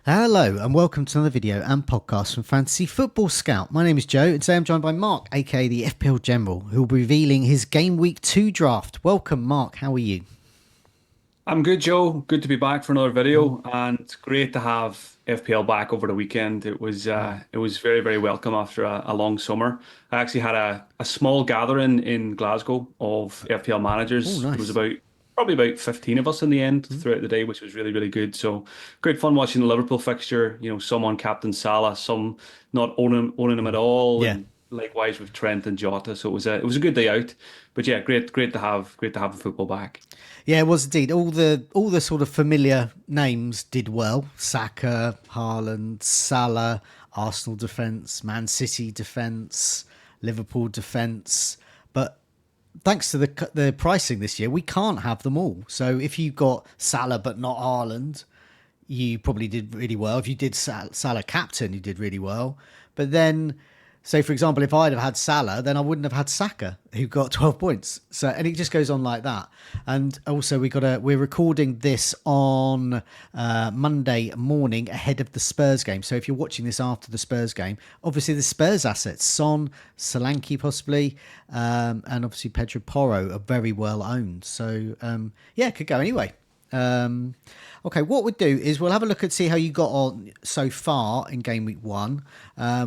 Hello and welcome to another video and podcast from Fantasy Football Scout. My name is Joe and today I'm joined by Mark, aka the FPL General, who will be revealing his Game Week 2 draft. Welcome Mark, how are you? I'm good, Joe. Good to be back for another video, and great to have FPL back over the weekend. It was very, very welcome after a long summer. I actually had a small gathering in Glasgow of FPL Oh, managers. There was nice. probably about 15 of us in the end throughout the day, which was really, really good. So great fun watching the Liverpool fixture. Some on Captain Salah, some not owning him at all, Yeah. and likewise with Trent and Jota. So it was a good day out. But yeah, great to have the football back. Yeah, it was indeed. All the sort of familiar names did well. Saka, Haaland, Salah, Arsenal defence, Man City defence, Liverpool defence. But thanks to the pricing this year, we can't have them all. So if you've got Salah but not Haaland, you probably did really well. If you did Salah captain, you did really well. But then, say for example, if I'd have had Salah, then I wouldn't have had Saka, who got 12 points. So, and it just goes on like that. And also, we're recording this on Monday morning ahead of the Spurs game. So if you're watching this after the Spurs game, obviously the Spurs assets, Son, Solanke possibly, and obviously Pedro Porro are very well owned. So yeah, it could go anyway. Um, okay, what we'll do is we'll have a look and see how you got on so far in game week 1.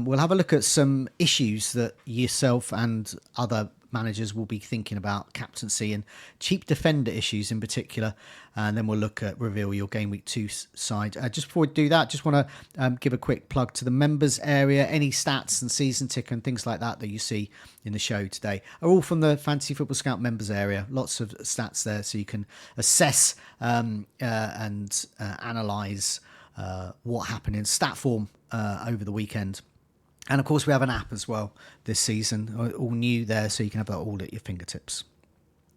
We'll have a look at some issues that yourself and other managers will be thinking about captaincy and cheap defender issues in particular, and then we'll look at reveal your game week 2 side. Just before we do that, just want to give a quick plug to the members area. Any stats and season ticker and things like that that you see in the show today are all from the Fantasy Football Scout members area. Lots of stats there so you can assess and analyze what happened in stat form over the weekend. And of course, we have an app as well this season, all new there, so you can have that all at your fingertips.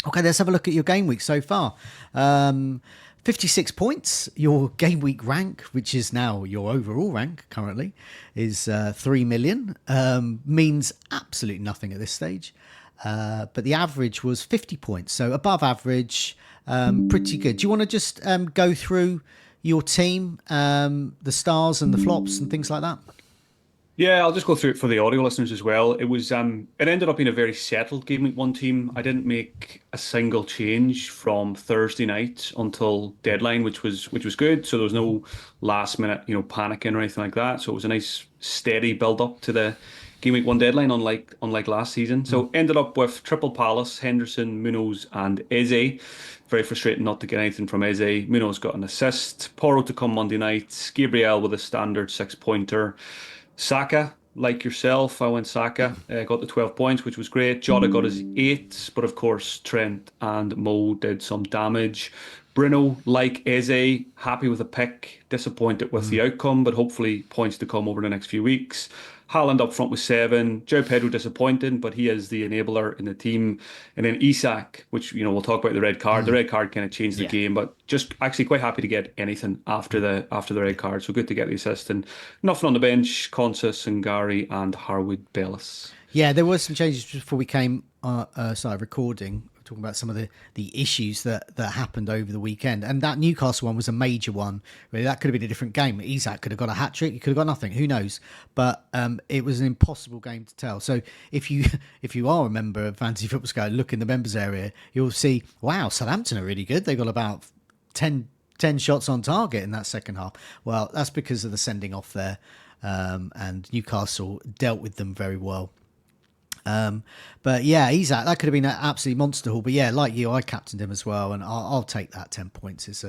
Okay, let's have a look at your game week so far. 56 points. Your game week rank, which is now your overall rank currently, is 3 million. Means absolutely nothing at this stage. But the average was 50 points, so above average, pretty good. Do you want to just go through your team, the stars and the flops and things like that? Yeah, I'll just go through it for the audio listeners as well. It ended up being a very settled game week 1 team. I didn't make a single change from Thursday night until deadline, which was good. So there was no last minute, panicking or anything like that. So it was a nice steady build up to the game week 1 deadline, unlike last season. So ended up with Triple Palace, Henderson, Munoz, and Eze. Very frustrating not to get anything from Eze. Munoz got an assist. Porro to come Monday night. Gabriel with a standard 6-pointer. Saka, like yourself, I went Saka, got the 12 points, which was great. Jota got his 8, but of course Trent and Mo did some damage. Bruno, like Eze, happy with the pick, disappointed with the outcome, but hopefully points to come over the next few weeks. Haaland up front with 7. Joe Pedro disappointed, but he is the enabler in the team. And then Isak, which we'll talk about the red card. The red card kind of changed the Yeah. game, but just actually quite happy to get anything after the red card. So good to get the assist. And nothing on the bench. Consus and Gary and Harwood Bellis. Yeah, there were some changes before we came started recording. We're talking about some of the issues that happened over the weekend, and that Newcastle one was a major one. Really, that could have been a different game. Isak could have got a hat trick. He could have got nothing. Who knows? But it was an impossible game to tell. So if you if you are a member of Fantasy Football Scout, look in the members area, you'll see. Wow, Southampton are really good. They got about 10 shots on target in that second half. Well, that's because of the sending off there, and Newcastle dealt with them very well. But yeah, Isak, that could have been an absolute monster haul. But yeah, like you, I captained him as well, and I'll take that 10 points. It's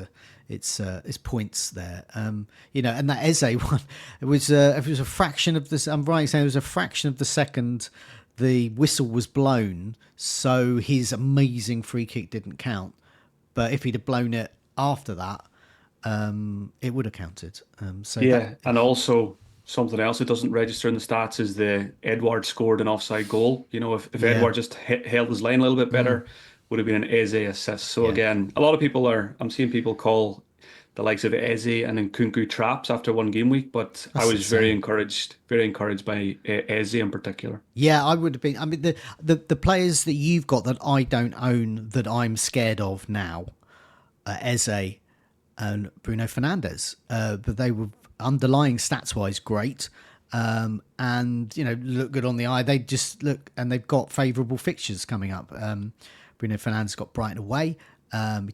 points there. And that Eze one, it was a fraction of this. I'm right in saying it was a fraction of the second the whistle was blown, so his amazing free kick didn't count. But if he'd have blown it after that, it would have counted. So that. Yeah, and also something else that doesn't register in the stats is the Edward scored an offside goal. If Yeah. Edward just held his line a little bit better, would have been an Eze assist. So Yeah. again, I'm seeing people call the likes of Eze and Nkunku traps after one game week, but I That's was very insane. encouraged by Eze in particular. Yeah, I would have been. I mean, the players that you've got that I don't own that I'm scared of now, Eze. and Bruno Fernandes. But they were underlying stats wise great. And look good on the eye. They just look, and they've got favourable fixtures coming up. Bruno Fernandes got Brighton away. He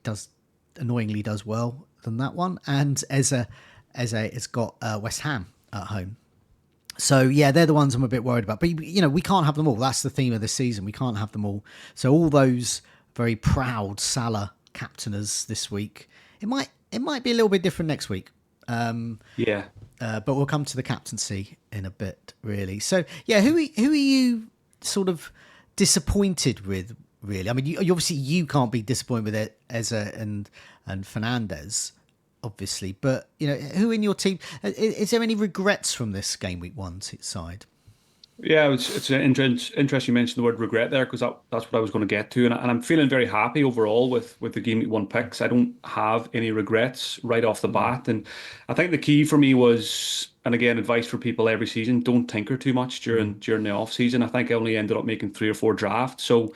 annoyingly does well than that one, and Eze has got West Ham at home. So yeah, they're the ones I'm a bit worried about. But we can't have them all. That's the theme of the season. We can't have them all. So all those very proud Salah captainers this week. It might be a little bit different next week. Yeah. But we'll come to the captaincy in a bit, really. So yeah, who are you sort of disappointed with, really? I mean, you obviously you can't be disappointed with it, Eze and Fernandes, obviously. But who in your team? Is there any regrets from this game week 1 side? Yeah, it's an interesting you mentioned the word regret there because that's what I was going to get to, and I'm feeling very happy overall with the game week 1 picks. I don't have any regrets right off the bat, and I think the key for me was, and again, advice for people every season: don't tinker too much during the off season. I think I only ended up making 3 or 4 drafts, so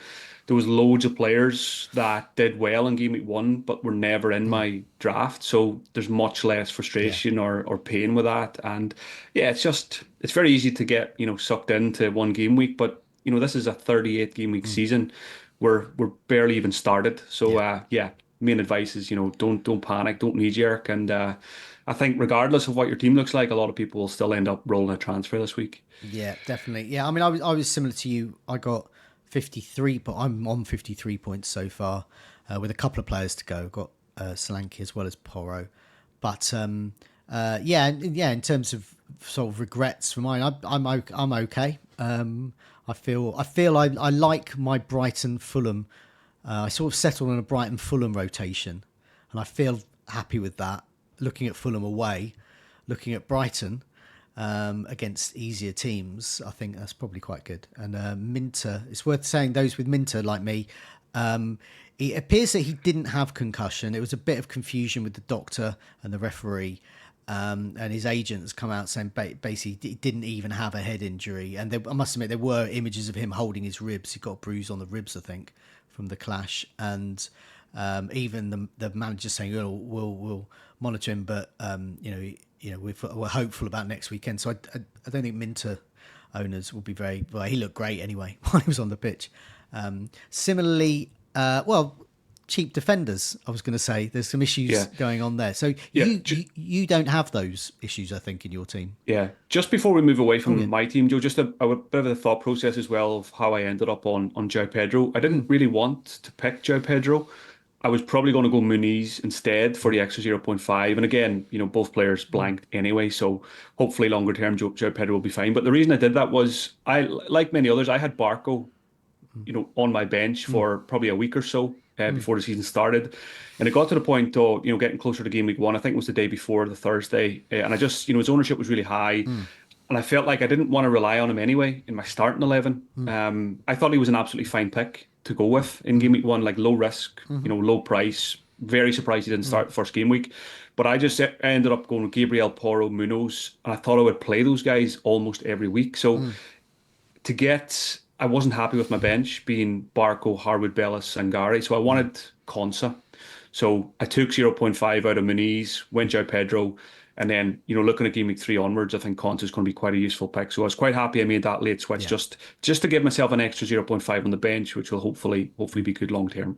there was loads of players that did well in game week 1 but were never in my draft. So there's much less Yeah. frustration or pain with that. And yeah, it's very easy to get, sucked into one game week, but this is a 38 game week season. We're barely even started. So Yeah. yeah, main advice is, don't panic, don't knee jerk. And I think regardless of what your team looks like, a lot of people will still end up rolling a transfer this week. Yeah, definitely. Yeah, I mean, I was similar to you. I got 53, but I'm on 53 points so far, with a couple of players to go. I've got Solanke as well as Porro, but yeah. In terms of sort of regrets for mine, I'm okay. I feel I like my Brighton Fulham. I sort of settled on a Brighton Fulham rotation, and I feel happy with that. Looking at Fulham away, looking at Brighton against easier teams, I think that's probably quite good. And Minter, it's worth saying, those with Minter like me, it appears that he didn't have concussion. It was a bit of confusion with the doctor and the referee, and his agents come out saying basically he didn't even have a head injury. And I must admit, there were images of him holding his ribs. He got a bruise on the ribs, I think, from the clash. And even the manager saying, oh, we'll monitor him, but we're hopeful about next weekend. So I don't think Minter owners will be very well. He looked great anyway while he was on the pitch. Similarly, cheap defenders. I was going to say there's some issues going on there. So Yeah, you don't have those issues, I think, in your team. Yeah, just before we move away from my team, Joe, just a bit of a thought process as well of how I ended up on Joe Pedro. I didn't really want to pick Joe Pedro. I was probably going to go Muniz instead for the extra zero 0.5. And again, both players blanked anyway, so hopefully longer term Joe Pedro will be fine. But the reason I did that was like many others, I had Barco, on my bench for probably a week or so before the season started. And it got to the point of, getting closer to game week 1. I think it was the day before, the Thursday. And I just, his ownership was really high. And I felt like I didn't want to rely on him anyway in my starting 11. I thought he was an absolutely fine pick to go with in game week 1, like low risk, low price. Very surprised he didn't start the first game week. But I just ended up going with Gabriel, Porro, Munoz. And I thought I would play those guys almost every week. So I wasn't happy with my bench being Barco, Harwood, Bellis, Sangari. So I wanted Konsa. So I took zero 0.5 out of Muniz, went out Pedro, and then, looking at game week 3 onwards, I think Konsa is going to be quite a useful pick. So I was quite happy I made that late switch just to give myself an extra zero 0.5 on the bench, which will hopefully be good long term.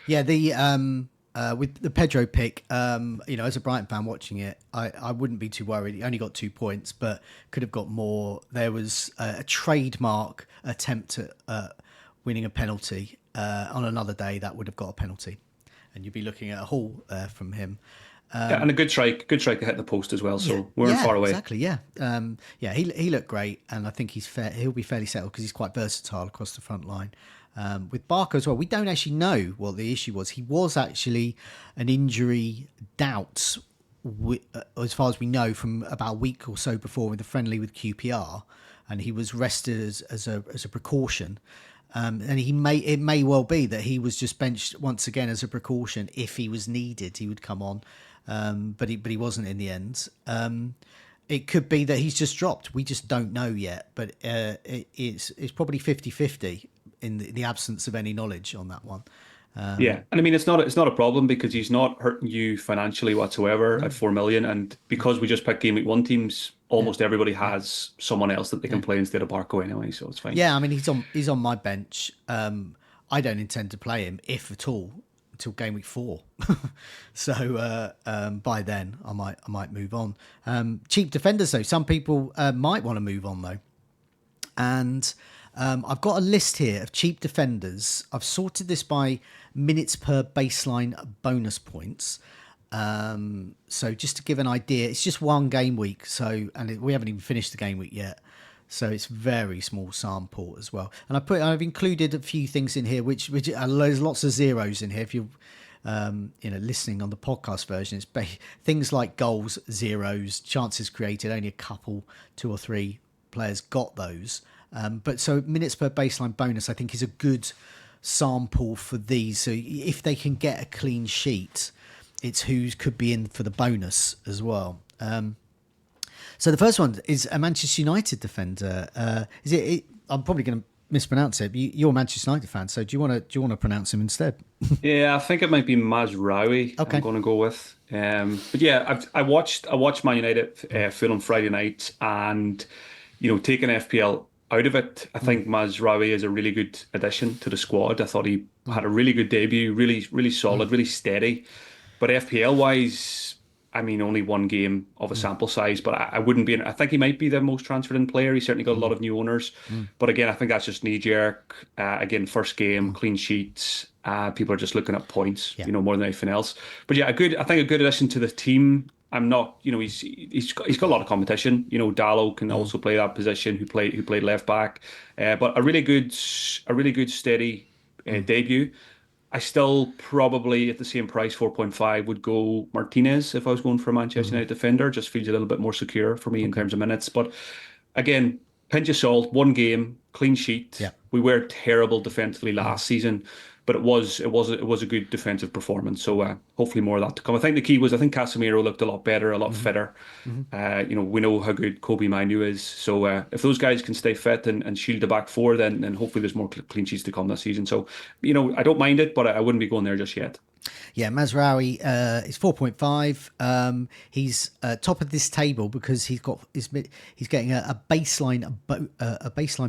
Yeah, with the Pedro pick, as a Brighton fan watching it, I wouldn't be too worried. He only got 2 points, but could have got more. There was a trademark attempt at winning a penalty on another day that would have got a penalty, and you'd be looking at a haul from him. And a good strike to hit the post as well. So we weren't far away. Exactly. Yeah. He looked great, and I think he'll be fairly settled because he's quite versatile across the front line. With Barker as well, we don't actually know what the issue was. He was actually an injury doubt, as far as we know, from about a week or so before with the friendly with QPR, and he was rested as a precaution. And it may well be that he was just benched once again as a precaution. If he was needed, he would come on, but he wasn't in the end. It could be that he's just dropped. We just don't know yet, but it's probably 50-50 in the absence of any knowledge on that one. Yeah, and I mean it's not a problem because he's not hurting you financially whatsoever at No, 4 million, and because we just picked game week one teams, yeah, almost everybody yeah, has someone else that they can yeah. play instead of Barco anyway, so it's fine. Yeah, I mean he's on my bench. I don't intend to play him if at all until game week 4. So by then I might move on. Cheap defenders though, some people might want to move on though, and I've got a list here of cheap defenders. I've sorted this by minutes per baseline bonus points. So just to give an idea, it's just one game week. So we haven't even finished the game week yet. So it's very small sample as well. And I've included a few things in here, which there's lots of zeros in here. If you're listening on the podcast version, it's things like goals, zeros, chances created. Only a couple, 2 or 3 players got those. But so minutes per baseline bonus, I think, is a good sample for these. So if they can get a clean sheet, it's who could be in for the bonus as well. So the first one is a Manchester United defender. Is it? I'm probably going to mispronounce it. But you're a Manchester United fan, so do you want to pronounce him instead? Yeah, I think it might be Mazraoui. I'm Okay. going to go with. But yeah, I watched Man United Fulham Friday night, and taking FPL out of it, I think Mazraoui is a really good addition to the squad. I thought he had a really good debut, really really solid, really steady. But FPL wise, I mean, only one game of a sample size, but I wouldn't be. I think he might be the most transferred in player. He's certainly got a lot of new owners, but again, I think that's just knee jerk. Again, first game, clean sheets. People are just looking at points, Yeah. more than anything else. But yeah, I think a good addition to the team. I'm not, he's got a lot of competition. Dallo can also play that position, who played left back, but a really good steady debut. I still probably at the same price, 4.5, would go Martinez if I was going for a Manchester United defender. Just feels a little bit more secure for me in Okay. terms of minutes. But again, pinch of salt, one game, clean sheet. Yeah. We were terrible defensively last season, but it was a good defensive performance. So hopefully more of that to come. I think the key was I think Casemiro looked a lot better, a lot fitter. We know how good Kobe Manu is. So if those guys can stay fit and shield the back four, then hopefully there's more clean sheets to come this season. So I don't mind it, but I wouldn't be going there just yet. Yeah, Mazraoui is 4.5. He's top of this table because he's getting a baseline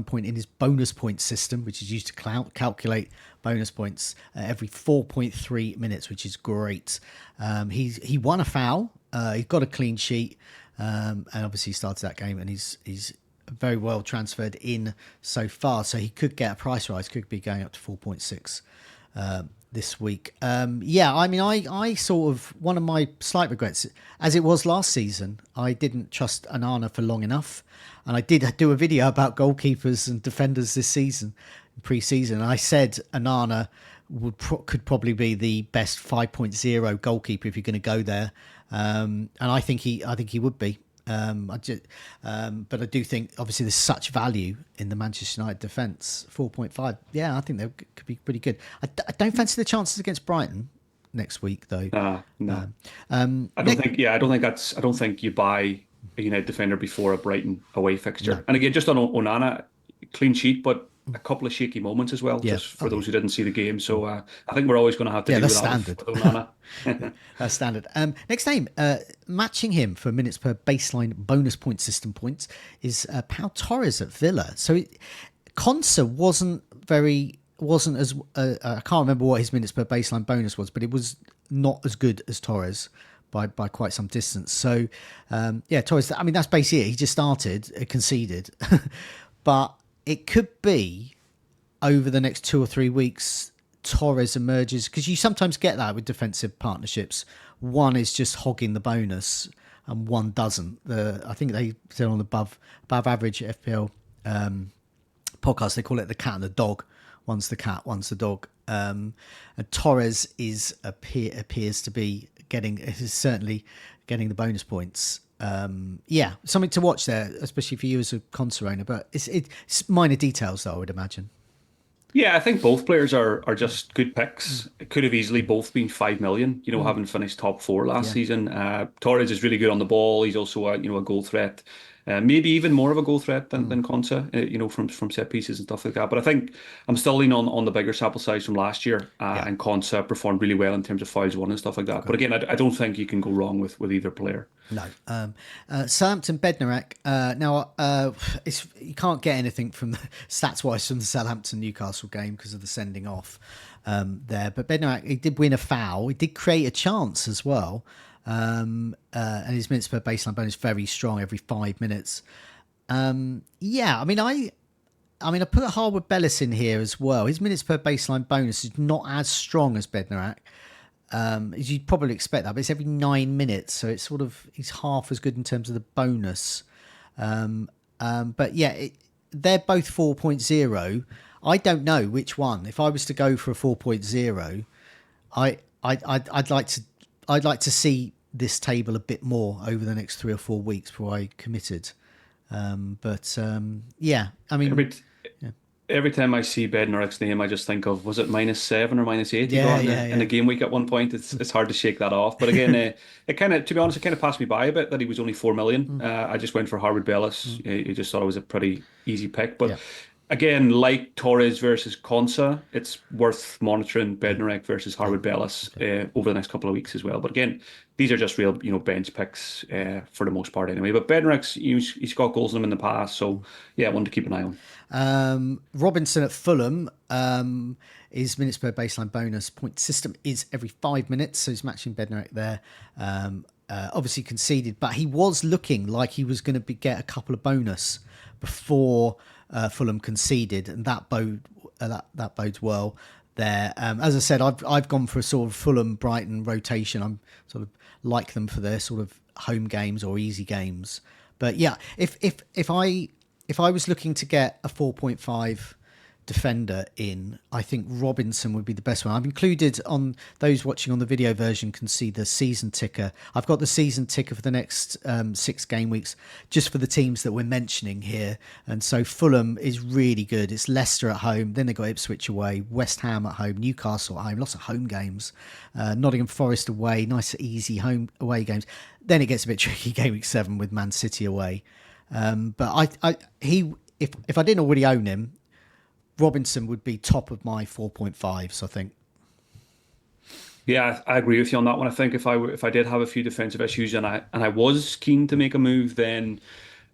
point in his bonus point system, which is used to calculate bonus points every 4.3 minutes, which is great. He won a foul. He got a clean sheet, and obviously he started that game, and he's very well transferred in so far. So he could get a price rise. Could be going up to 4.6. This week. Yeah, I mean, I sort of, one of my slight regrets, as it was last season, I didn't trust Anana for long enough. And I did do a video about goalkeepers and defenders this season, pre-season. And I said Anana could probably be the best 5.0 goalkeeper if you're going to go there. And I think he would be. But I do think obviously there's such value in the Manchester United defence. 4.5. Yeah, I think they could be pretty good. I don't fancy the chances against Brighton next week though. No. I don't think you buy a United defender before a Brighton away fixture. No. And again, just on Onana, clean sheet, but a couple of shaky moments as well, Yeah. just for those who didn't see the game. So I think we're always going to have to Yeah, deal that's with that standard. with Onana. That's standard. Next name, matching him for minutes per baseline bonus point system points is Pau Torres at Villa. So Consa wasn't as I can't remember what his minutes per baseline bonus was, but it was not as good as Torres by quite some distance. So Torres. I mean, that's basically it. He just started, conceded, but it could be over the next 2 or 3 weeks. Torres emerges because you sometimes get that with defensive partnerships. One is just hogging the bonus, and one doesn't. I think they said on the above average FPL podcast they call it the cat and the dog. One's the cat, one's the dog. And Torres appears to be certainly getting the bonus points. Something to watch there, especially for you as a console owner. But it's minor details, though, I would imagine. Yeah, I think both players are just good picks. It could have easily both been 5 million, having finished top four last Yeah. season. Torres is really good on the ball. He's also a goal threat. maybe even more of a goal threat than Konsa, from set pieces and stuff like that. But I think I'm still leaning on the bigger sample size from last year, Yeah. and Konsa performed really well in terms of fouls won and stuff like that. Okay. But again, I don't think you can go wrong with either player. No. Southampton Bednarak. Now, you can't get anything from the stats wise from the Southampton Newcastle game because of the sending off there. But Bednarak, he did win a foul. He did create a chance as well. And his minutes per baseline bonus very strong every 5 minutes. Yeah, I put Harwood Bellis in here as well. His minutes per baseline bonus is not as strong as Bednarak. As you'd probably expect that, but it's every 9 minutes, so it's he's half as good in terms of the bonus. But yeah, they're both 4.0. I don't know which one. If I was to go for a 4.0, I'd like to see this table a bit more over the next 3 or 4 weeks before I committed. Yeah, Every time I see Bednarek's name, I just think of, was it -7 or -8 he got in the game week at one point? It's hard to shake that off. But again, it kind of, to be honest, it kind of passed me by a bit that he was only 4 million. I just went for Harwood Bellis. I just thought it was a pretty easy pick. But Yeah. again, like Torres versus Konsa, it's worth monitoring Bednarek versus Harwood Bellis over the next couple of weeks as well. But again, these are just real, bench picks for the most part anyway. But Bednarek's, he's got goals in him in the past, so yeah, one to keep an eye on. Robinson at Fulham, his minutes per baseline bonus point system is every 5 minutes, so he's matching Bednarek there. Obviously conceded, but he was looking like he was going to get a couple of bonus before Fulham conceded, and that bodes well there. As I said, I've gone for a sort of Fulham Brighton rotation. I'm sort of like them for their sort of home games or easy games. But yeah, if I was looking to get a 4.5 defender in, I think Robinson would be the best one. I've included, on those watching on the video version can see the season ticker. I've got the season ticker for the next 6 game weeks just for the teams that we're mentioning here. And so Fulham is really good. It's Leicester at home, then they got Ipswich away, West Ham at home, Newcastle at home, lots of home games, Nottingham Forest away, nice easy home away games. Then it gets a bit tricky game week 7 with Man City away. But if I didn't already own him, Robinson would be top of my 4.5s, I think. Yeah, I agree with you on that one. I think if I did have a few defensive issues and I was keen to make a move, then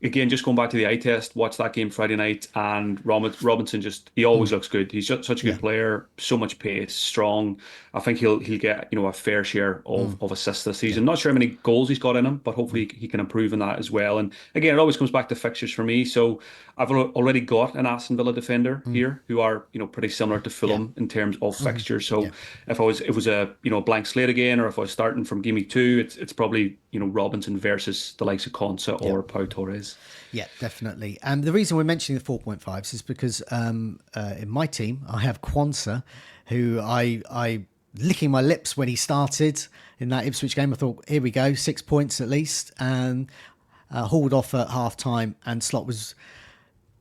again, just going back to the eye test, watch that game Friday night, and Robinson he always looks good. He's just such a good player, so much pace, strong. I think he'll get a fair share of assists this season. Not sure how many goals he's got in him, but hopefully he can improve in that as well. And again, it always comes back to fixtures for me. So I've already got an Aston Villa defender here who are pretty similar to Fulham in terms of fixtures. So if it was a blank slate again, or if I was starting from game week 2, it's probably Robinson versus the likes of Konsa or Pau Torres. Yeah, definitely. And the reason we're mentioning the 4.5s is because in my team I have Quansah, who I licking my lips when he started in that Ipswich game. I thought, here we go, 6 points at least, and hauled off at half time. And Slot was,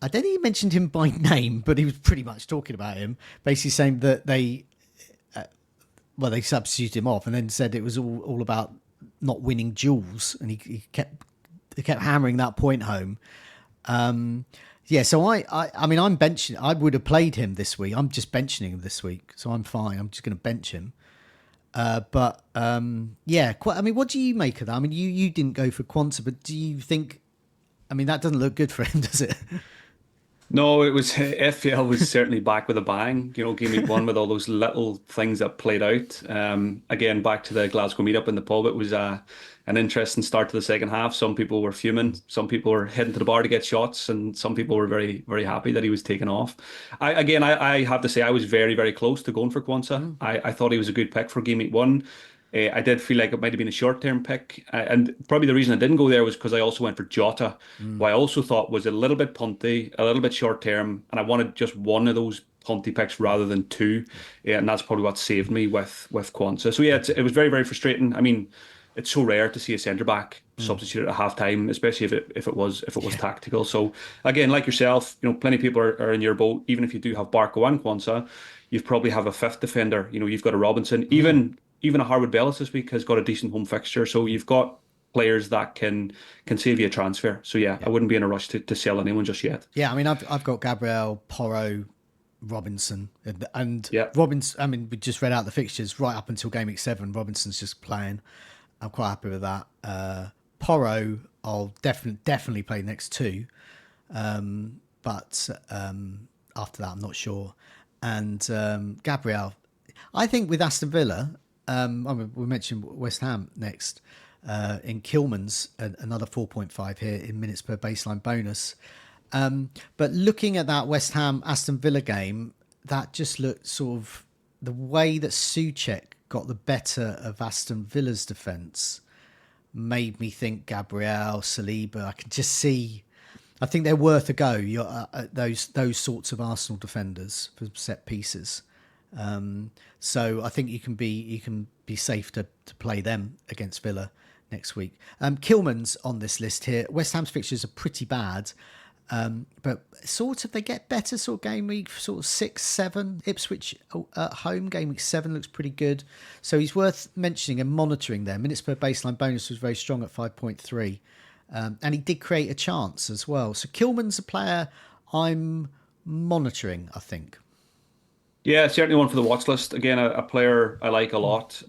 I don't think he mentioned him by name, but he was pretty much talking about him, basically saying that they substituted him off and then said it was all about not winning duels, and he kept hammering that point home. So I'm benching. I would have played him this week. I'm just benching him this week, so I'm fine. I'm just going to bench him. What do you make of that? I mean, you didn't go for Quansah, but do you think? I mean, that doesn't look good for him, does it? No, it was FPL was certainly back with a bang. Game week 1 with all those little things that played out. Again, back to the Glasgow meetup in the pub. It was an interesting start to the second half. Some people were fuming. Some people were heading to the bar to get shots, and some people were very, very happy that he was taken off. I have to say I was very, very close to going for Quansah. I thought he was a good pick for game week 1. I did feel like it might have been a short-term pick, and probably the reason I didn't go there was because I also went for Jota, who I also thought was a little bit punty, a little bit short-term, and I wanted just one of those punty picks rather than 2, and that's probably what saved me with Quansah. So yeah, it was very, very frustrating. I mean, it's so rare to see a centre back substituted at half time, especially if it was tactical. So again, like yourself, plenty of people are in your boat. Even if you do have Barco and Quansah, you probably have a 5th defender. You've got a Robinson, even a Harwood Bellis this week has got a decent home fixture. So you've got players that can save you a transfer. So yeah, Yeah. I wouldn't be in a rush to sell anyone just yet. Yeah, I mean, I've got Gabriel, Porro, Robinson, and Yeah. Robinson. I mean, we just read out the fixtures right up until game week 7. Robinson's just playing. I'm quite happy with that. Porro, I'll definitely play next 2, but after that, I'm not sure. And Gabriel, I think with Aston Villa, I mean, we mentioned West Ham next. In Kilman's, another 4.5 here in minutes per baseline bonus. But looking at that West Ham Aston Villa game, that just looked sort of the way that Souček got the better of Aston Villa's defence made me think Gabriel, Saliba. I can just see. I think they're worth a go. Those sorts of Arsenal defenders for set pieces. So I think you can be safe to play them against Villa next week. Kilman's on this list here. West Ham's fixtures are pretty bad, but sort of they get better. Sort of game week sort of 6, 7. Ipswich at home game week 7 looks pretty good. So he's worth mentioning and monitoring there. Minutes per baseline bonus was very strong at 5.3. And he did create a chance as well. So Kilman's a player I'm monitoring, I think. Yeah, certainly one for the watch list. Again, a player I like a lot.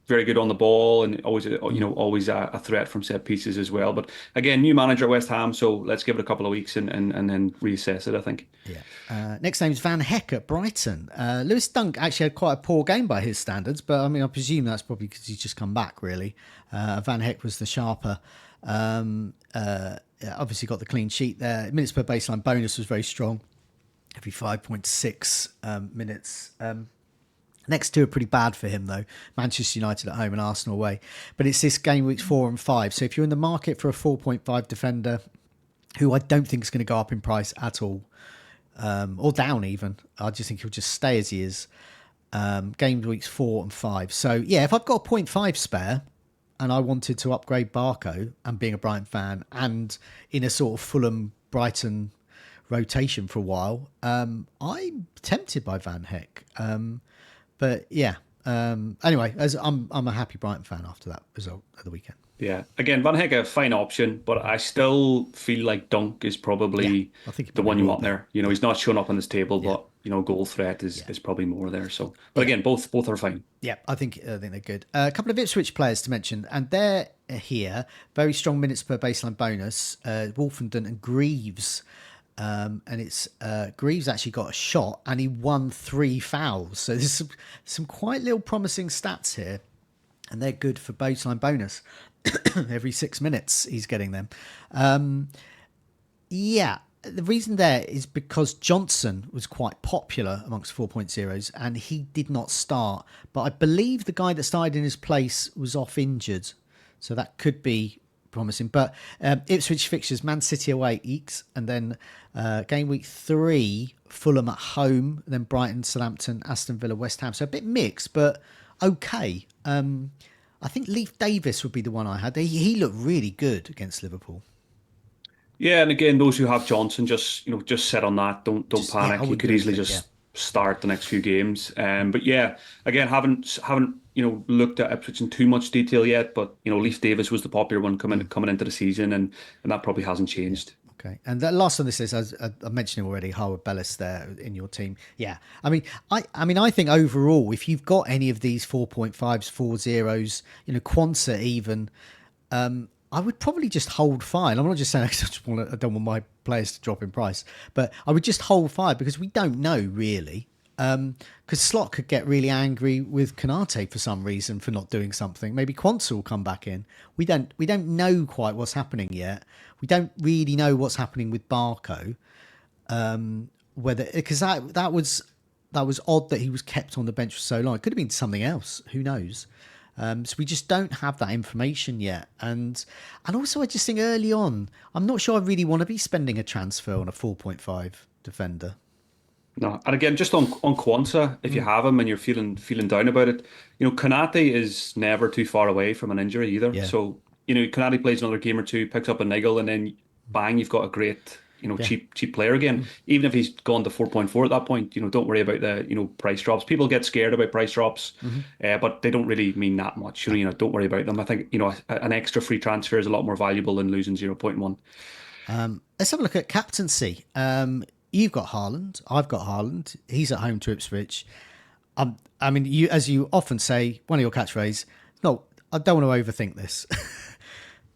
Very good on the ball and always, always a threat from set pieces as well. But again, new manager at West Ham, so let's give it a couple of weeks and then reassess it, I think. Yeah. Next name is Van Heck at Brighton. Lewis Dunk actually had quite a poor game by his standards, but I mean, I presume that's probably because he's just come back, really. Van Heck was the sharper. Obviously got the clean sheet there. Minutes per baseline bonus was very strong. Every 5.6 minutes. Next 2 are pretty bad for him, though. Manchester United at home and Arsenal away. But it's this game weeks 4 and 5. So if you're in the market for a 4.5 defender, who I don't think is going to go up in price at all, or down even, I just think he'll just stay as he is. Game weeks 4 and 5. So yeah, if I've got a point 0.5 spare and I wanted to upgrade Barco, and being a Brighton fan and in a sort of Fulham Brighton rotation for a while, I'm tempted by Van Heck. But yeah, anyway, as I'm a happy Brighton fan after that result at the weekend. Yeah, again, Van Heck a fine option, but I still feel like Dunk is probably I think he the probably one you will want be. there. He's not shown up on this table, but goal threat is probably more there. So, but again, both are fine. Yeah, I think they're good. A couple of Ipswich players to mention, and they're here. Very strong minutes per baseline bonus. Wolfenden and Greaves. And it's Greaves actually got a shot and he won 3 fouls. So there's some quite little promising stats here, and they're good for baseline bonus. Every 6 minutes he's getting them. Yeah, the reason there is because Johnson was quite popular amongst 4.0s and he did not start. But I believe the guy that started in his place was off injured. So that could be promising. But Ipswich fixtures, Man City away, Eeks, and then game week 3, Fulham at home, then Brighton, Southampton, Aston Villa, West Ham. So a bit mixed, but okay. I think Leif Davis would be the one I had. He looked really good against Liverpool. Yeah, and again, those who have Johnson, just set on that. Don't I panic. You wouldn't could do easily anything. Yeah. just start the next few games. But yeah, again, haven't looked at Ipswich in too much detail yet. But Leif Davis was the popular one coming into the season, and that probably hasn't changed. Okay, and the last on this list, as I mentioned already, Harwood Bellis there in your team. Yeah, I think overall, if you've got any of these 4.5s, 4.0s, Quonset even, I would probably just hold fire. I'm not just saying I don't want my players to drop in price, but I would just hold fire because we don't know really. Because Slot could get really angry with Konate for some reason for not doing something. Maybe Quansah will come back in. We don't know quite what's happening yet. We don't really know what's happening with Barco. Whether because that was odd that he was kept on the bench for so long. It could have been something else. Who knows? So we just don't have that information yet. And also I just think early on, I'm not sure I really want to be spending a transfer on a 4.5 defender. No, and again, just on Quansah, if you have him and you're feeling down about it, Konate is never too far away from an injury either. Yeah. So Konate plays another game or two, picks up a niggle, and then bang, you've got a great Yeah. cheap player again. Even if he's gone to 4.4 at that point, don't worry about the, price drops. People get scared about price drops, Mm-hmm. but they don't really mean that much. No. Don't worry about them. I think, an extra free transfer is a lot more valuable than losing 0.1. Let's have a look at captaincy. You've got Haaland. I've got Haaland. He's at home to Ipswich. I mean, as you often say, one of your catchphrases. No, I don't want to overthink this.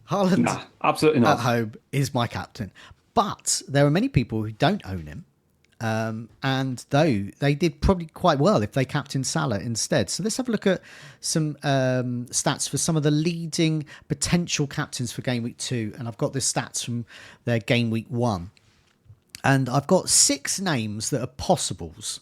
Haaland Nah, absolutely at not. home is my captain, but there are many people who don't own him. And though they did probably quite well if they captained Salah instead. So let's have a look at some stats for some of the leading potential captains for game week 2. And I've got the stats from their game week 1. And I've got 6 names that are possibles.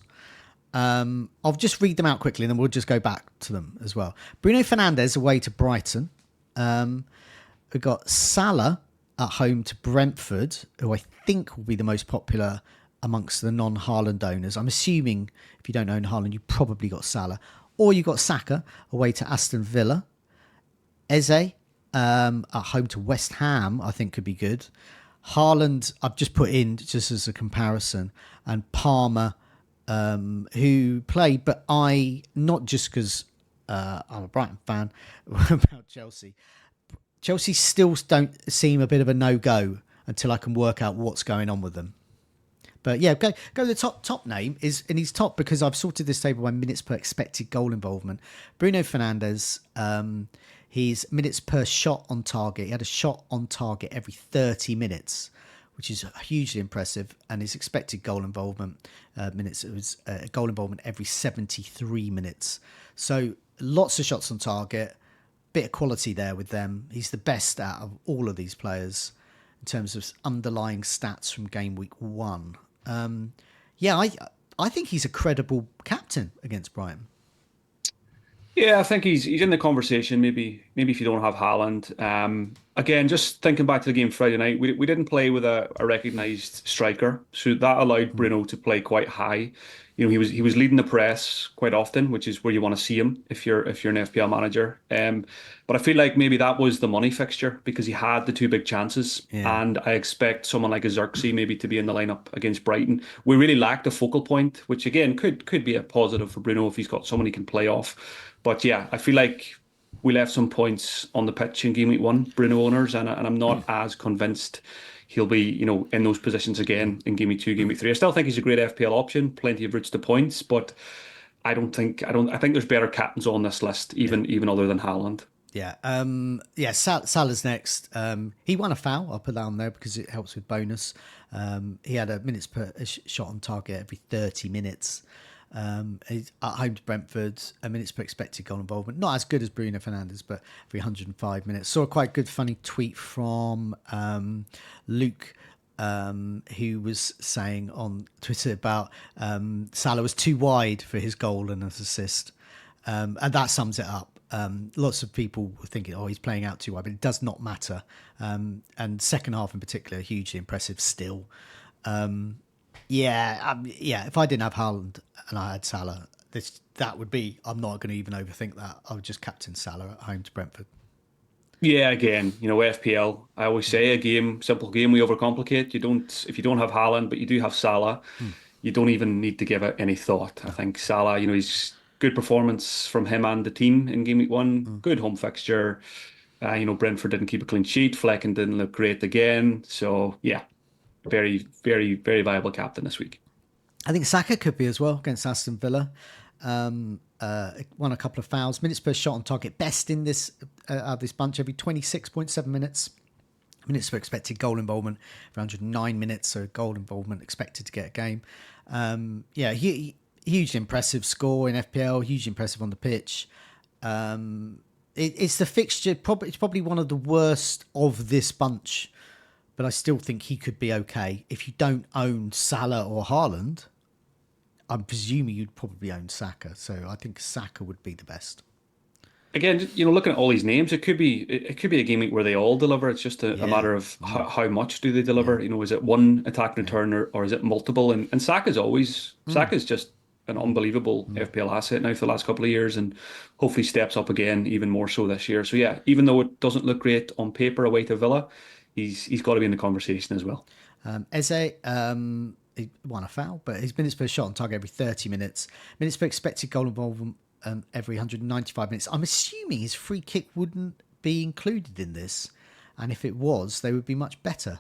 I'll just read them out quickly and then we'll just go back to them as well. Bruno Fernandes away to Brighton. We've got Salah at home to Brentford, who I think will be the most popular amongst the non-Haaland owners. I'm assuming if you don't own Haaland, you probably got Salah. Or you got Saka away to Aston Villa. Eze at home to West Ham, I think could be good. Haaland, I've just put in just as a comparison. And Palmer, who played, but not just because I'm a Brighton fan, about Chelsea. Chelsea still don't seem a bit of a no-go until I can work out what's going on with them. But yeah, go the top name is, and he's top because I've sorted this table by minutes per expected goal involvement. Bruno Fernandes, his minutes per shot on target. He had a shot on target every 30 minutes, which is hugely impressive. And his expected goal involvement minutes, it was goal involvement every 73 minutes. So lots of shots on target, bit of quality there with them. He's the best out of all of these players in terms of underlying stats from game week 1. I think he's a credible captain against Brighton. Yeah, I think he's in the conversation. Maybe if you don't have Haaland. Again, just thinking back to the game Friday night, we didn't play with a recognised striker, so that allowed Bruno to play quite high. He was leading the press quite often, which is where you want to see him if you're an FPL manager. But I feel like maybe that was the money fixture because he had the 2 big chances, Yeah. and I expect someone like a Xerxes maybe to be in the lineup against Brighton. We really lacked a focal point, which again could be a positive for Bruno if he's got someone he can play off. But yeah, I feel like we left some points on the pitch in game week 1, Bruno owners, and I'm not as convinced he'll be, in those positions again in game week 2, game week 3. I still think he's a great FPL option, plenty of routes to points, but I think there's better captains on this list, even other than Haaland. Yeah. Salah's next. He won a foul. I'll put that on there because it helps with bonus. He had a minutes per shot on target every 30 minutes. He's at home to Brentford, a minutes per expected goal involvement. Not as good as Bruno Fernandes, but every 105 minutes. Saw a quite good, funny tweet from Luke, who was saying on Twitter about Salah was too wide for his goal and his assist. And that sums it up. Lots of people were thinking, he's playing out too wide, but it does not matter. And second half in particular, hugely impressive still. If I didn't have Haaland and I had Salah, that would be, I'm not going to even overthink that. I would just captain Salah at home to Brentford. Yeah, again, FPL. I always say simple game, we overcomplicate. If you don't have Haaland, but you do have Salah, you don't even need to give it any thought. I think Salah, he's good performance from him and the team in game week 1. Good home fixture. Brentford didn't keep a clean sheet. Flecken didn't look great again. So yeah, very, very, very viable captain this week. I think Saka could be as well against Aston Villa. Won a couple of fouls. Minutes per shot on target, best in this bunch, every 26.7 minutes. Minutes per expected goal involvement, 109 minutes, so goal involvement expected to get a game. Hugely impressive score in FPL, hugely impressive on the pitch. It's the fixture, it's probably one of the worst of this bunch, but I still think he could be okay. If you don't own Salah or Haaland, I'm presuming you'd probably own Saka. So I think Saka would be the best. Again, looking at all these names, it could be a game week where they all deliver. It's just a matter of how much do they deliver. Is it one attack and return or is it multiple? And Saka's just an unbelievable FPL asset now for the last couple of years, and hopefully steps up again even more so this year. So yeah, even though it doesn't look great on paper away to Villa, he's got to be in the conversation as well. Eze, he won a foul, but his minutes per shot on target every 30 minutes. Minutes per expected goal involvement every 195 minutes. I'm assuming his free kick wouldn't be included in this. And if it was, they would be much better.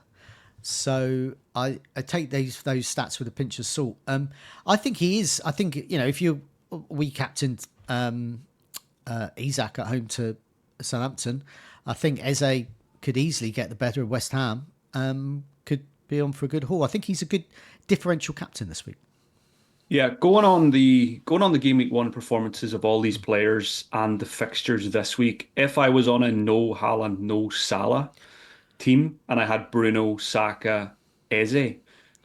So I take those stats with a pinch of salt. I think he is. I think, if we captained Isak at home to Southampton, I think Eze could easily get the better of West Ham. Could be on for a good haul. I think he's a good differential captain this week. Yeah, going on the game week one performances of all these players and the fixtures this week, if I was on a no Haaland, no Salah team and I had Bruno, Saka, Eze,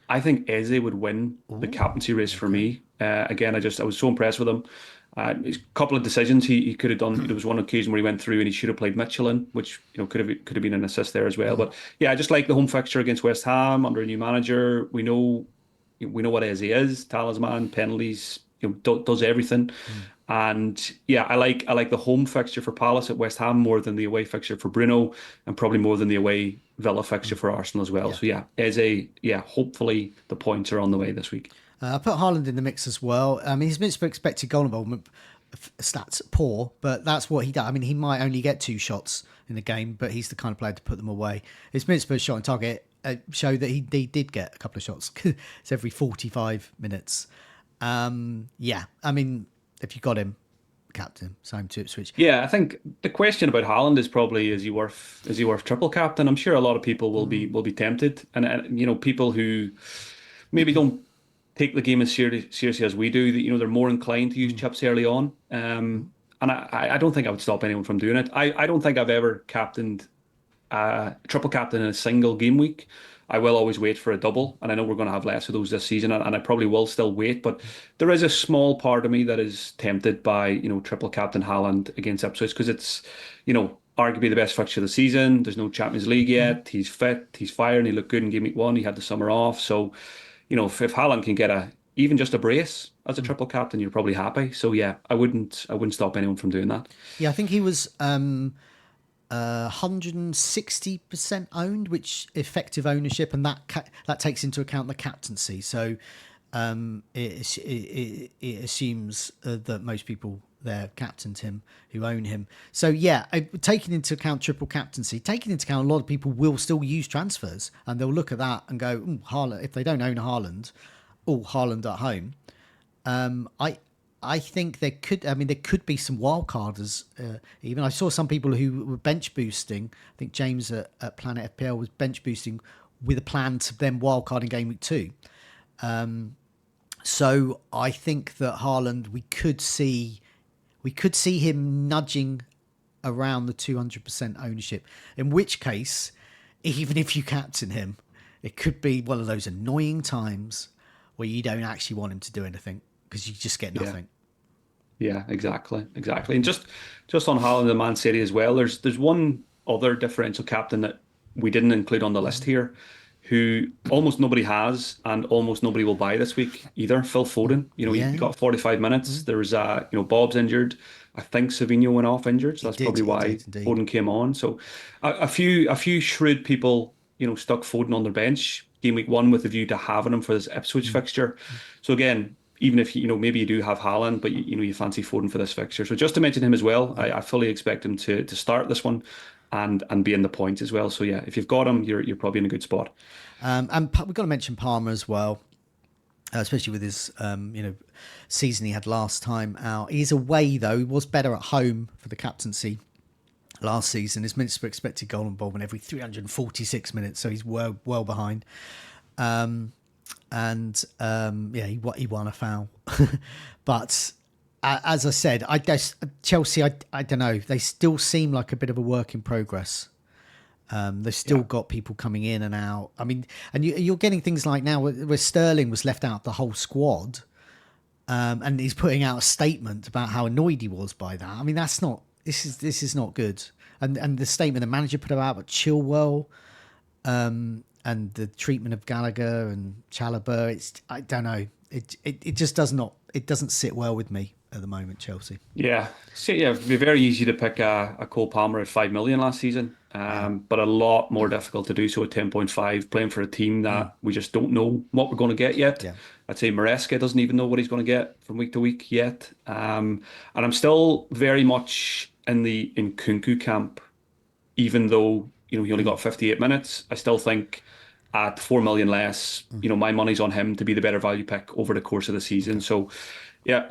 I think Eze would win the Ooh, captaincy race for okay. me. Again, I was so impressed with him. A couple of decisions he could have done. There was one occasion where he went through and he should have played Mitchell in, which could have been an assist there as well. But yeah, I just like the home fixture against West Ham under a new manager. We know what Eze is, talisman, penalties, does everything. And yeah, I like the home fixture for Palace at West Ham more than the away fixture for Bruno, and probably more than the away Villa fixture for Arsenal as well. Yeah. So yeah, Eze, yeah, hopefully the points are on the way this week. I put Haaland in the mix as well. I mean, his minutes per expected goal involvement stats poor, but that's what he does. I mean, he might only get 2 shots in the game, but he's the kind of player to put them away. His minutes per shot on target show that he did get a couple of shots. It's every 45 minutes. Yeah, I mean, if you got him, captain, same to Ipswich. Yeah, I think the question about Haaland is probably is he worth triple captain? I'm sure a lot of people will be tempted, and people who maybe don't take the game as seriously as we do. That they're more inclined to use chips early on. And I don't think I would stop anyone from doing it. I don't think I've ever captained triple captain in a single game week. I will always wait for a double, and I know we're going to have less of those this season, and I probably will still wait. But there is a small part of me that is tempted by triple captain Haaland against Ipswich because it's arguably the best fixture of the season. There's no Champions League yet. He's fit, he's firing, he looked good in game week one. He had the summer off, so if Haaland can get even just a brace as a triple captain, you're probably happy. So yeah, I wouldn't stop anyone from doing that. Yeah, I think he was 160% owned, which effective ownership, and that takes into account the captaincy. So it assumes that most people there captained him who own him. So yeah, taking into account triple captaincy, taking into account a lot of people will still use transfers, and they'll look at that and go, Haaland. If they don't own Haaland, Haaland at home. I think there could. I mean, there could be some wild carders. Even I saw some people who were bench boosting. I think James at Planet FPL was bench boosting with a plan to then wild card in game week 2. So I think that Haaland, we could see him nudging around the 200% ownership. In which case, even if you captain him, it could be one of those annoying times where you don't actually want him to do anything because you just get Yeah. nothing. Yeah, exactly. And just on Haaland and Man City as well, there's one other differential captain that we didn't include on the list here, who almost nobody has and almost nobody will buy this week either. Phil Foden, he Yeah, got 45 minutes. There's Bob's injured. I think Savinho went off injured, so he that's did. probably He why did indeed. Foden came on. So a few shrewd people, stuck Foden on their bench game week one with a view to having him for this Ipswich fixture. So again, even if maybe you do have Haaland, but you fancy Foden for this fixture. So just to mention him as well, I fully expect him to start this one and be in the points as well. So yeah, if you've got him, you're probably in a good spot. And we've got to mention Palmer as well, especially with his season he had last time out. He's away though. He was better at home for the captaincy last season. His minutes per expected goal involvement every 346 minutes, so he's well behind. Yeah, he won a foul, but as I said, I guess Chelsea. I don't know. They still seem like a bit of a work in progress. They've still Yeah. got people coming in and out. I mean, and you're getting things like now where Sterling was left out of the whole squad, and he's putting out a statement about how annoyed he was by that. I mean, that's not. This is not good. And the statement the manager put out about Chilwell, and the treatment of Gallagher and Chalobah, I don't know. It just doesn't sit well with me at the moment, Chelsea. Yeah. So yeah, it'd be very easy to pick a Cole Palmer at 5 million last season. Yeah. but a lot more difficult to do so at 10.5, playing for a team that we just don't know what we're going to get yet. Yeah. I'd say Maresca doesn't even know what he's going to get from week to week yet. And I'm still very much in the Nkunku camp, even though, he only got 58 minutes. I still think at 4 million less, my money's on him to be the better value pick over the course of the season. Okay. So yeah,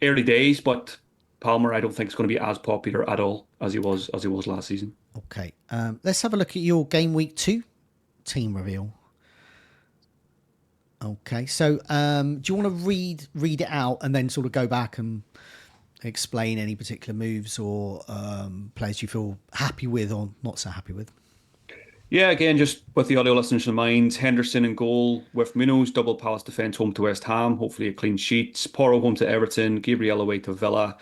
early days, but Palmer, I don't think is going to be as popular at all as he was last season. Okay. Let's have a look at your game week 2 team reveal. Okay. So, do you want to read it out and then sort of go back and explain any particular moves or players you feel happy with or not so happy with? Yeah, again, just with the audio listeners in mind, Henderson in goal with Munoz, double Palace defence home to West Ham, hopefully a clean sheet. Porro home to Everton, Gabriel away to Villa,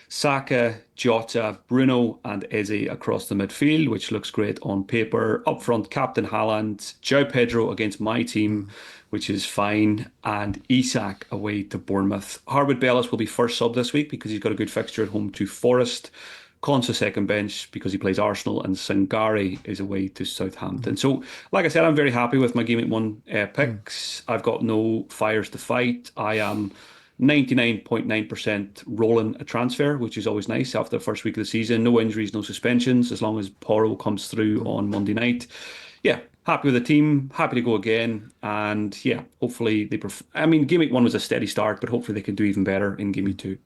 Saka, Jota, Bruno, and Eze across the midfield, which looks great on paper. Up front, Captain Haaland, João Pedro against my team, which is fine, and Isak away to Bournemouth. Harwood Bellis will be first sub this week because he's got a good fixture at home to Forest. Konsa second bench because he plays Arsenal, and Sangare is away to Southampton. So, like I said, I'm very happy with my Game Week 1 picks. I've got no fires to fight. I am 99.9% rolling a transfer, which is always nice after the first week of the season. No injuries, no suspensions, as long as Porro comes through on Monday night. Yeah, happy with the team, happy to go again. And yeah, hopefully I mean, Game Week 1 was a steady start, but hopefully they can do even better in Game Week 2.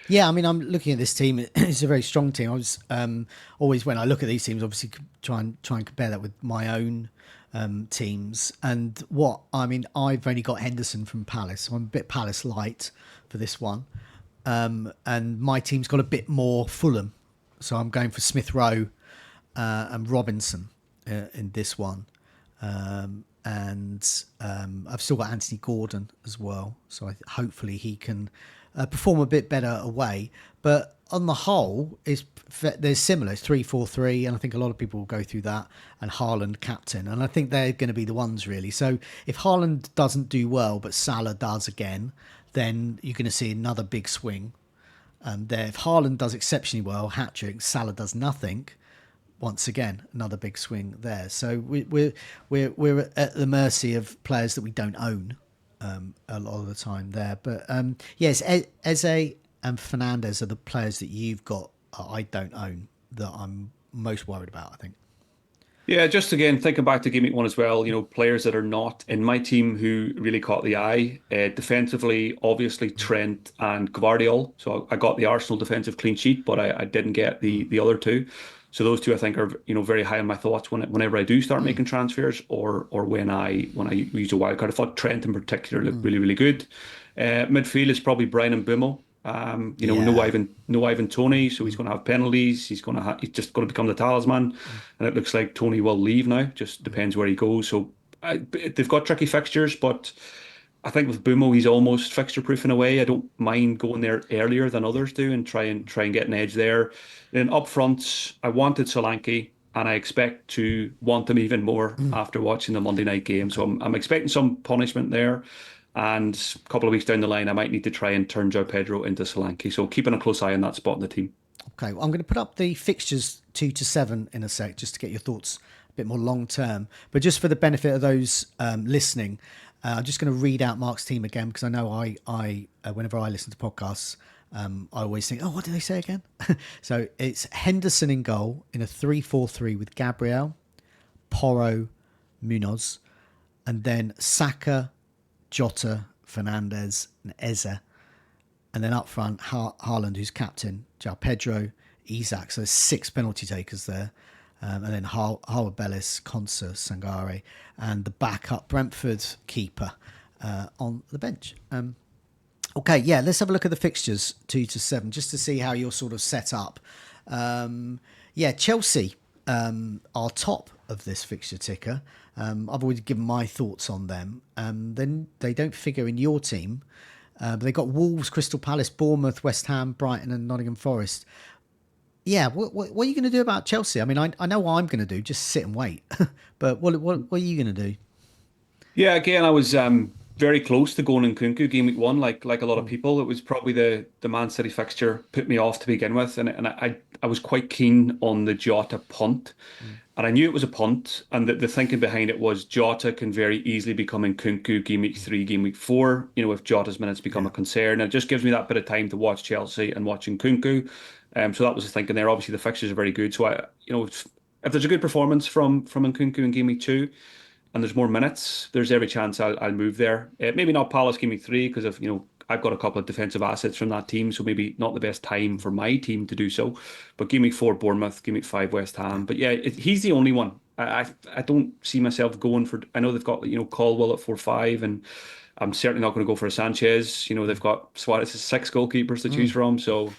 Yeah, I mean, I'm looking at this team. It's a very strong team. I was always, when I look at these teams, obviously try and compare that with my own teams. And I've only got Henderson from Palace, so I'm a bit Palace light for this one. And my team's got a bit more Fulham, so I'm going for Smith Rowe and Robinson in this one. And I've still got Anthony Gordon as well, so hopefully he can perform a bit better away. But on the whole, there's similar. It's 3-4-3, and I think a lot of people will go through that. And Haaland captain, and I think they're going to be the ones really. So if Haaland doesn't do well, but Salah does again, then you're going to see another big swing. And there, if Haaland does exceptionally well, hat-trick, Salah does nothing, once again another big swing there. So we're at the mercy of players that we don't own a lot of the time there. But yes, Eze and Fernandez are the players that you've got I don't own that I'm most worried about, I think. Yeah, just again thinking back to Game Week 1 as well, players that are not in my team who really caught the eye. Defensively, obviously Trent and Gvardiol. So I got the Arsenal defensive clean sheet, but I didn't get the other two. So those two I think are very high on my thoughts whenever I do start making transfers or when I use a wild card. I thought Trent in particular looked really really good. Midfield is probably Brian and Bimo. No Ivan Tony, so he's going to have penalties. He's just going to become the talisman, and it looks like Tony will leave now. Just depends where he goes. So they've got tricky fixtures, but I think with Bumo, he's almost fixture proof in a way. I don't mind going there earlier than others do and try and get an edge there. Then up front, I wanted Solanke, and I expect to want him even more after watching the Monday night game. So I'm expecting some punishment there. And a couple of weeks down the line, I might need to try and turn João Pedro into Solanke. So keeping a close eye on that spot in the team. Okay, well, I'm going to put up the fixtures 2 to 7 in a sec, just to get your thoughts a bit more long term. But just for the benefit of those listening, I'm just going to read out Mark's team again, because I know I whenever I listen to podcasts, I always think, oh, what did they say again? So it's Henderson in goal in a 3-4-3 with Gabriel, Porro, Munoz, and then Saka, Jota, Fernandez, and Eze. And then up front, Haaland, who's captain, João Pedro, Isak. So 6 penalty takers there. And then Harwood Bellis, Konsa, Sangare, and the backup Brentford keeper on the bench. Okay, yeah, let's have a look at the fixtures 2 to 7, just to see how you're sort of set up. Chelsea are top of this fixture ticker. I've already given my thoughts on them. Then they don't figure in your team. But they got Wolves, Crystal Palace, Bournemouth, West Ham, Brighton, and Nottingham Forest. Yeah, what are you going to do about Chelsea? I mean, I know what I'm going to do, just sit and wait. But what are you going to do? Yeah, again, I was very close to going in Kunku game week 1, like a lot of people. It was probably the Man City fixture put me off to begin with, and I was quite keen on the Jota punt, Mm. and I knew it was a punt, and the thinking behind it was Jota can very easily become in Kunku game week 3, game week 4. If Jota's minutes become Yeah. a concern, and it just gives me that bit of time to watch Chelsea and watching Kunku. So that was the thinking there. Obviously, the fixtures are very good, so if there's a good performance from Nkunku in game week 2 and there's more minutes, there's every chance I'll move there. Maybe not Palace game week 3 because of I've got a couple of defensive assets from that team, so maybe not the best time for my team to do so. But game week 4 Bournemouth, game week 5 West Ham. But yeah, he's the only one. I don't see myself going for. I know they've got Caldwell at 4-5, and I'm certainly not going to go for a Sanchez. They've got Suarez's 6 goalkeepers to choose Mm. from, so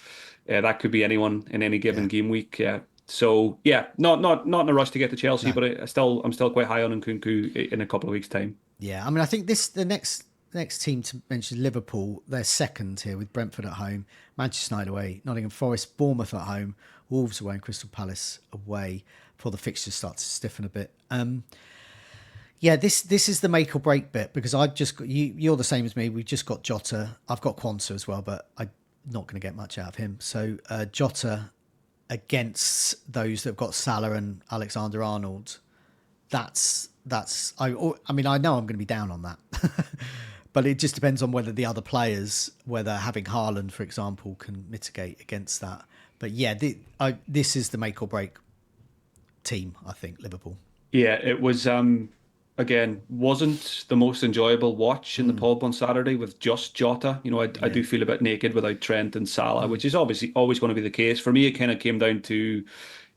that could be anyone in any given Yeah. game week. So yeah, not in a rush to get to Chelsea, No. but I'm still quite high on Nkunku in a couple of weeks' time. Yeah. I mean, I think the next team to mention, Liverpool. They're second here with Brentford at home, Manchester United away, Nottingham Forest, Bournemouth at home, Wolves away, and Crystal Palace away. Before the fixtures start to stiffen a bit. Yeah, this is the make or break bit because I've just got you. You're the same as me. We've just got Jota. I've got Quansah as well, but I'm not going to get much out of him. So Jota against those that've got Salah and Alexander Arnold. That's I mean I know I'm going to be down on that, but it just depends on whether the other players, whether having Haaland, for example, can mitigate against that. But yeah, this is the make or break team. I think Liverpool. Yeah, it was again wasn't the most enjoyable watch in the Mm. pub on Saturday with just Jota. I Yeah. do feel a bit naked without Trent and Salah, Mm. which is obviously always going to be the case. For me, it kind of came down to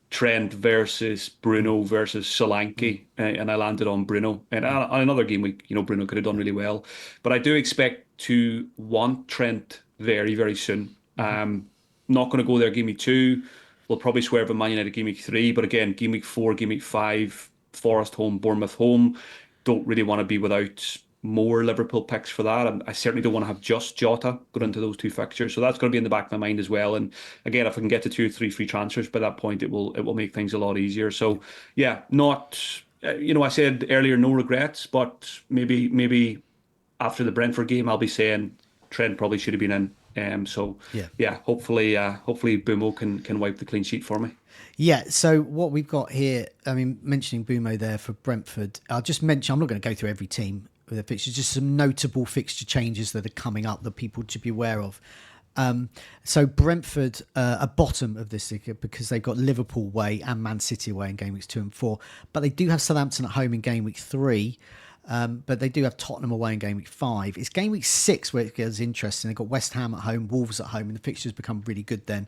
Trent versus Mm. Bruno versus Mm. Solanke, and I landed on Bruno. And on another game week, Bruno could have done Yeah. really well, but I do expect to want Trent very, very soon. Mm-hmm. Not going to go there game week 2. We'll probably swerve in Man United game week 3, but again, game week 4, game week 5, Forest home, Bournemouth home. Don't really want to be without more Liverpool picks for that. And I certainly don't want to have just Jota going into those 2 fixtures. So that's going to be in the back of my mind as well. And again, if I can get to 2 or 3 free transfers by that point, it will make things a lot easier. So yeah, not I said earlier no regrets, but maybe after the Brentford game, I'll be saying Trent probably should have been in. So Yeah. yeah, hopefully Bumo can wipe the clean sheet for me. Yeah, so what we've got here, I mean, mentioning Bumo there for Brentford, I'll just mention, I'm not going to go through every team with the fixtures, just some notable fixture changes that are coming up that people should be aware of. So Brentford are bottom of this league because they've got Liverpool away and Man City away in game weeks 2 and 4, but they do have Southampton at home in game week 3. But they do have Tottenham away in game week 5. It's game week 6 where it gets interesting. They've got West Ham at home, Wolves at home, and the fixtures become really good then.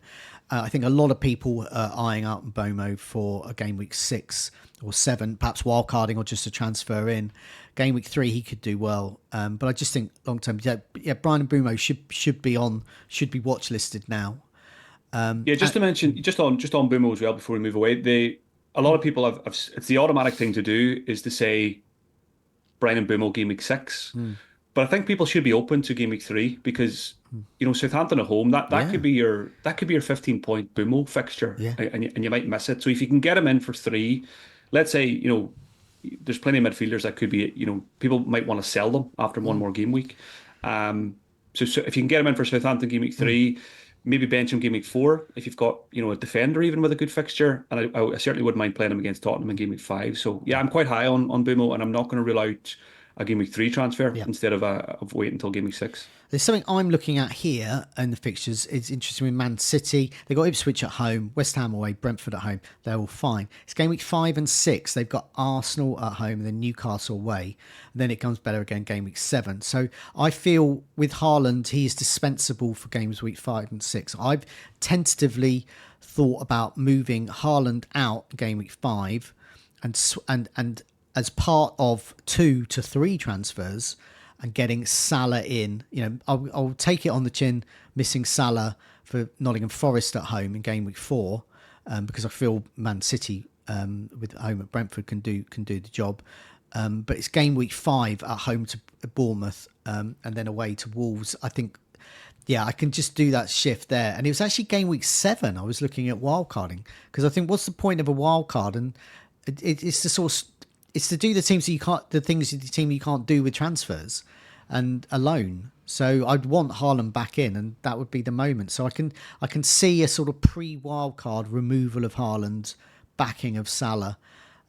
I think a lot of people are eyeing up Bomo for a game week 6 or 7, perhaps wildcarding or just a transfer in. Game week 3, he could do well. But I just think long term, yeah, Brian and Bomo should be watch listed now. Yeah, just to mention, just on Bumo as well before we move away, a lot of people it's the automatic thing to do is to say Brian and Bumo game week 6. Mm, But I think people should be open to game week 3 because Southampton at home that yeah, could be your 15-point Bumo fixture, yeah, and you might miss it. So if you can get him in for 3, let's say there's plenty of midfielders that could be people might want to sell them after one mm, more game week. So if you can get him in for Southampton game week mm, 3. Maybe bench him game week 4 if you've got a defender even with a good fixture, and I certainly wouldn't mind playing him against Tottenham in game week 5. So yeah, I'm quite high on Bumo, and I'm not going to rule out a game week 3 transfer yeah. instead of waiting until game week 6. There's something I'm looking at here in the fixtures. It's interesting with Man City. They've got Ipswich at home, West Ham away, Brentford at home. They're all fine. It's game week 5 and 6. They've got Arsenal at home and then Newcastle away. And then it comes better again game week 7. So I feel with Haaland, he is dispensable for games week 5 and 6. I've tentatively thought about moving Haaland out game week 5 and as part of 2 to 3 transfers and getting Salah in. I'll take it on the chin, missing Salah for Nottingham Forest at home in game week 4, because I feel Man City with home at Brentford can do the job. But it's game week 5 at home to Bournemouth, and then away to Wolves. I think, yeah, I can just do that shift there. And it was actually game week 7. I was looking at wildcarding because I think what's the point of a wildcard? And it's the source. It's to do the things that you can't do with transfers. and alone. So I'd want Haaland back in, and that would be the moment. So I can see a sort of pre-wildcard removal of Haaland, backing of Salah.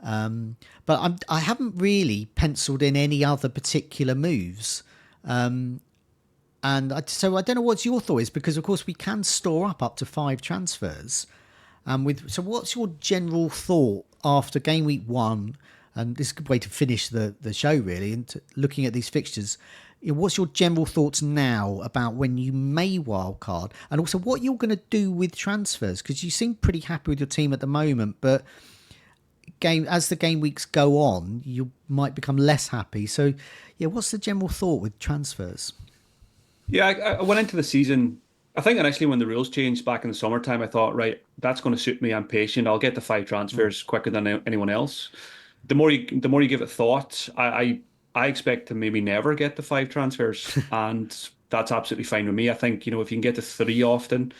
But I haven't really penciled in any other particular moves. So I don't know what your thought is, because of course we can store up to 5 transfers. So what's your general thought after game week 1? And this is a good way to finish the show, really, and looking at these fixtures. What's your general thoughts now about when you may wildcard, and also what you're going to do with transfers? Because you seem pretty happy with your team at the moment, but as the game weeks go on, you might become less happy. So, yeah, what's the general thought with transfers? Yeah, I went into the season. I think initially when the rules changed back in the summertime, I thought, right, that's going to suit me. I'm patient. I'll get the 5 transfers quicker than anyone else. The more you give it thought, I expect to maybe never get the 5 transfers, and that's absolutely fine with me. I think, if you can get to 3 often,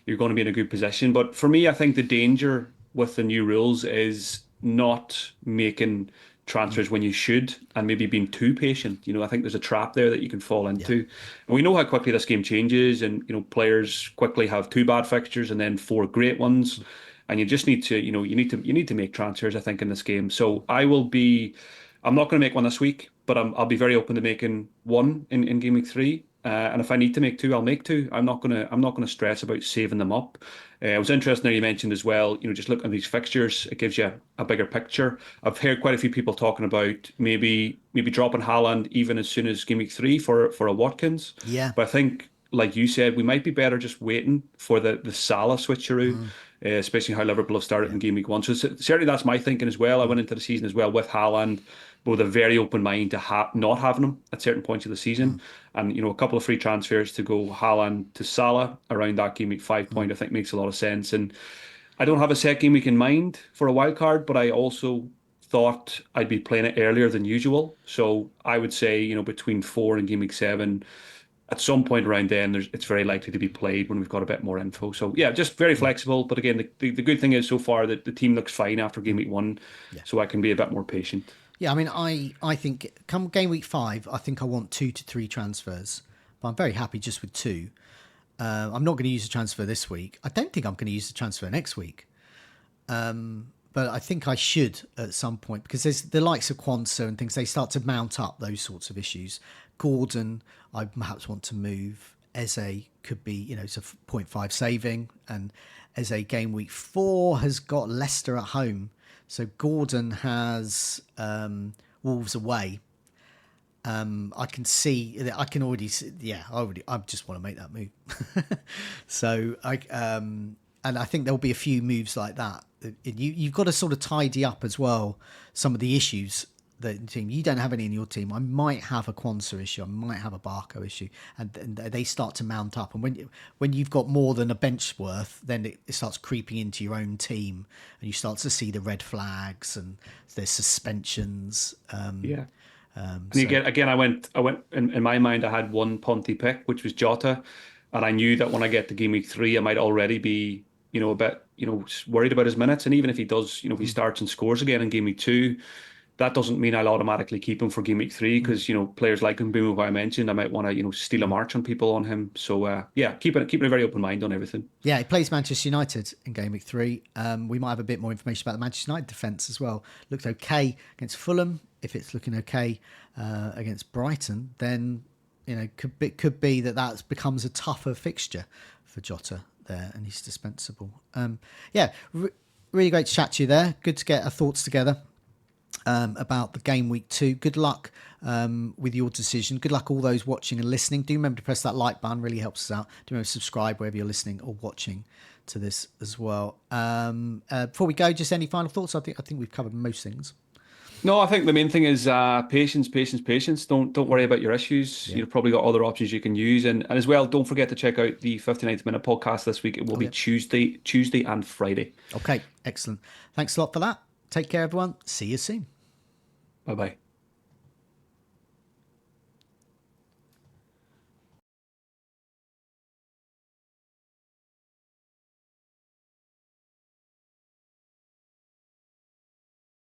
you're going to be in a good position. But for me, I think the danger with the new rules is not making transfers when you should, and maybe being too patient. I think there's a trap there that you can fall Yeah. into. And we know how quickly this game changes, and players quickly have 2 bad fixtures and then 4 great ones. And you just need to, you need to make transfers, I think, in this game. So I'm not going to make one this week, but I'll be very open to making one in game week 3. And if I need to make 2, I'll make 2. I'm not gonna stress about saving them up. It was interesting that you mentioned as well, just looking at these fixtures, it gives you a bigger picture. I've heard quite a few people talking about maybe dropping Haaland even as soon as game week 3 for a Watkins. Yeah. But I think, like you said, we might be better just waiting for the Salah switcheroo, especially how Liverpool have started Yeah. in game week 1. So certainly that's my thinking as well. I went into the season as well with Haaland, but with a very open mind to not having him at certain points of the season. And, a couple of free transfers to go Haaland to Salah around that game week 5 point, I think makes a lot of sense. And I don't have a set game week in mind for a wild card, but I also thought I'd be playing it earlier than usual. So I would say, between 4 and game week 7, at some point around then, it's very likely to be played when we've got a bit more info. So yeah, just very flexible. But again, the good thing is so far that the team looks fine after game week 1, Yeah. so I can be a bit more patient. Yeah, I mean, I think come game week 5, I think I want 2 to 3 transfers, but I'm very happy just with 2. I'm not going to use a transfer this week. I don't think I'm going to use the transfer next week. But I think I should at some point, because there's the likes of Quansah and things, they start to mount up those sorts of issues. Gordon, I perhaps want to move. Eze could be, it's a point 0.5 saving, and Eze game week 4 has got Leicester at home. So Gordon has Wolves away. I can see, I can already see, yeah, I just want to make that move. So and I think there'll be a few moves like that. You've got to sort of tidy up as well some of the issues that the team. You don't have any in your team. I might have a Quansah issue. I might have a Barco issue, and they start to mount up. And when you've got more than a bench worth, then it starts creeping into your own team, and you start to see the red flags and there's suspensions. Yeah. And So again, I went in my mind, I had one Ponty pick, which was Jota. And I knew that when I get to game week 3, I might already be, a bit, worried about his minutes. And even if he does, if he starts and scores again in game week 2, that doesn't mean I'll automatically keep him for game week 3 because, players like Mbumo, who I mentioned, I might want to, steal a march on people on him. So, yeah, keeping a very open mind on everything. yeah, he plays Manchester United in game week 3. We might have a bit more information about the Manchester United defence as well. Looked okay against Fulham. If it's looking okay against Brighton, then could be that becomes a tougher fixture for Jota there, and he's dispensable. Yeah, really great to chat to you there. Good to get our thoughts together about the game week 2. Good luck with your decision. Good luck all those watching and listening. Do remember to press that like button, really helps us out. Do remember to subscribe wherever you're listening or watching to this as well. Before we go, just any final thoughts? I think we've covered most things. No, I think the main thing is patience, patience, patience. Don't worry about your issues. Yeah. You've probably got other options you can use, and as well, don't forget to check out the 59th minute podcast this week. It will be Tuesday and Friday. Okay, excellent. Thanks a lot for that. Take care, everyone. See you soon. Bye bye.